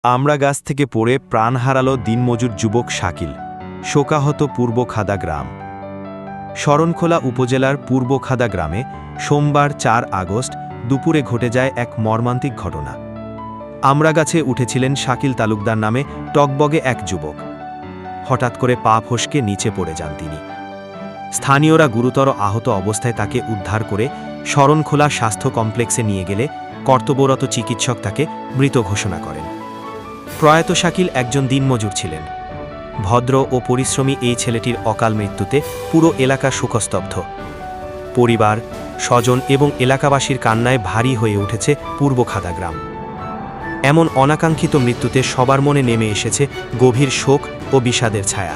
আমড়া গাছ থেকে পড়ে প্রাণ হারালো দিনমজুর যুবক শাকিল। শোকাহত পূর্বখাদা গ্রাম। শরণখোলা উপজেলার পূর্বখাদা গ্রামে সোমবার ৪ আগস্ট দুপুরে ঘটে যায় এক মর্মান্তিক ঘটনা। আমড়া গাছে উঠেছিলেন শাকিল তালুকদার নামে টগবগে এক যুবক। হঠাৎ করে পা ফসকে নিচে পড়ে যান তিনি। স্থানীয়রা গুরুতর আহত অবস্থায় তাকে উদ্ধার করে শরণখোলা স্বাস্থ্য কমপ্লেক্সে নিয়ে গেলে কর্তব্যরত চিকিৎসক তাকে মৃত ঘোষণা করেন। প্রয়াত শাকিল একজন দিনমজুর ছিলেন। ভদ্র ও পরিশ্রমী এই ছেলেটির অকাল মৃত্যুতে পুরো এলাকা শোকস্তব্ধ। পরিবার, স্বজন এবং এলাকাবাসীর কান্নায় ভারী হয়ে উঠেছে পূর্বখাদা গ্রাম। এমন অনাকাঙ্ক্ষিত মৃত্যুতে সবার মনে নেমে এসেছে গভীর শোক ও বিষাদের ছায়া।